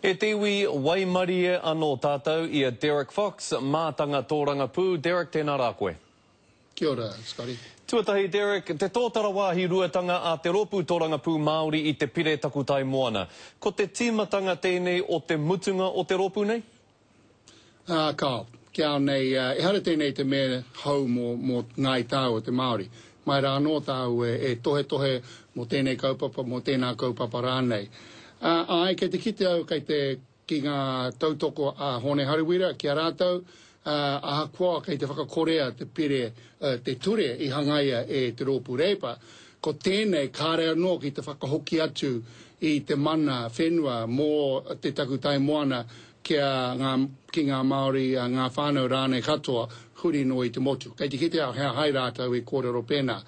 E te iwi waimarie anō tātou i a Derek Fox, mātanga tōrangapū. Derek, tēnā rā koe. Kia ora, Scotty. Tuatahi, Derek, te tōtara wāhi ruatanga a te rōpū tōrangapū Māori i te pire takutai moana. Ko te tīmatanga tēnei o te mutunga o te rōpū nei? Kao, kia nei, e hara tēnei te mea hau mō ngai tāu o te Māori. Mai rā anō tāu e tohe mō tēnei kaupapa, mō tēnā kaupapa rānei. Ai, kei te kite au ki ngā tautoko a Hone Harawira, kia rātou, aha kua kei te whakakorea te pire, te ture i hangaia e te rōpū reipa, ko tēnei kāre anō ki te whakahoki atu i te mana whenua mō te takutai moana ki ngā Māori, ngā whānau rānei katoa, huri no i te motu. Kei te kite au hea hai rātou e kōrero pēnā.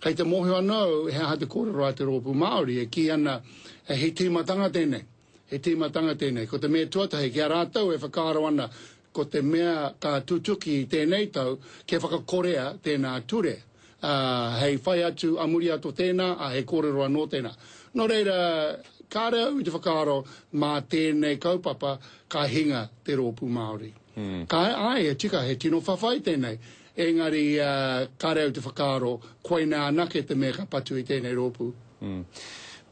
Kei te mohi anō, hea ha te kōrero a te rōpū Māori, e ki ana he tīmatanga tēnei. He tīmatanga tēnei. Ko te mea tuatahi, kia rātou e whakaaro ana, ko te mea ka tutuki tēnei tau, ke whakakorea tēnā ture. Hei whai atu, amuri atu tēnā, a he kōrero anō tēnā. No reira, kāre au i te whakaaro mā tēnei kaupapa, ka hinga te rōpū Māori. Ka ai e tika, he tino whawhai tēnei. Engari, kāre au te whakaaro, koe nā nake te mea ka patu i tēnei rōpū.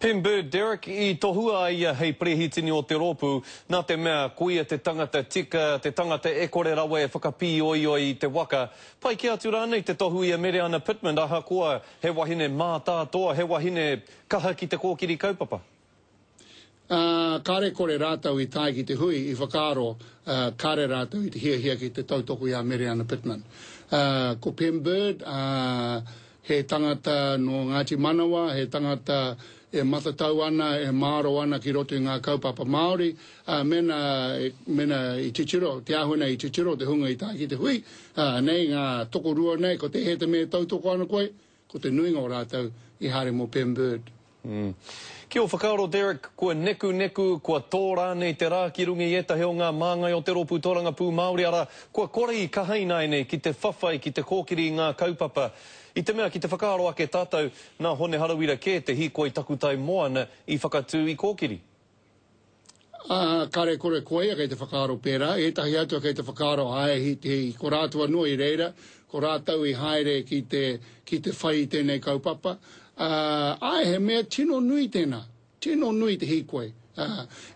Pim Bird, Derek, i tohua ia hei prehitini o te rōpū, nā te mea kuia te tangata tika, te tangata e kore rawe e whakapī oi i te waka. Pai ki atu rānei te tohu i a Mariana Pittman, aha koa he wahine mātātoa, he wahine kaha ki te kōkiri kaupapa. Kare kore rātou i tai ki te hui, i whakaaro kare rātou i te hia ki te tautoko i a Mariana Pittman. Ko Pim Bird, he tangata no Ngāti Manawa, he tangata e matatau ana, e māro ana ki roto i ngā kaupapa Māori, mena i Titiro, te ahuna i Titiro, te hunga i tai ki te hui, nei ngā toko rua nei, ko te he te mea tautoko ana koe, ko te nuinga o rātou i haere mō Pim Bird. Kia o whakaaro, Derek, kua neku, kua tō rānei te rā ki rungi i etahe o ngā māngai o te rōpū tōrangapū Māori, ara kua kore i kahainai nei ki te whawhai, ki te kōkiri i ngā kaupapa. I te mea ki te whakaaro ake tātou nā Hone Harawira ke te hiko i takutai moana i whakatū i kōkiri. Kare kore koe kei te whakaaro pērā, e tahi atua kei te whakaaro hae ko rātua no i reira, ko rātau i haere ki te whai tēnei kaupapa. Ai he mea tino nui tēnā, tino nui te hikoe.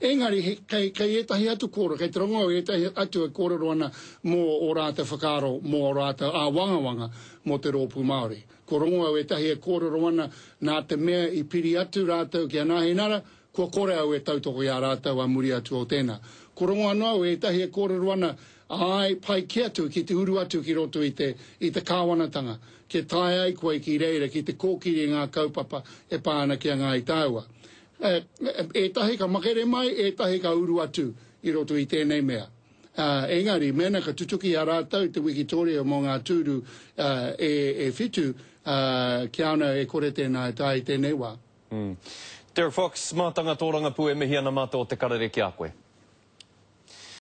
Engari, kei etahi atu kōra, kei te rongau etahi atu e kōrero ana mō o rāta whakaaro, mō o rāta wangawanga mō te rōpū Māori. Ko rongau etahi e kōrero ana nā te mea i piri atu rātau ki a nāhinara, kua kore au e tautoko i a rātau a muri atu o tēnā. Ko rongau anō etahi e kōrero ana ai pai ki atu ki te uru atu ki roto i te kāwanatanga, ke tai ai koe ki reira, ki te kōkiri ngā kaupapa e pāna ki a ngā i tāua. E tahi ka makere mai, e tahi ka uru atu i roto i tēnei mea. Engari, mena ka tutuki a rātau te Wikitoria mō ngā tūru e whitu, kia ana e kore tēnā e tai tēnei wā. Derek Fox, mātanga tōrangapū e mihi ana mātou o te karere ki a koe.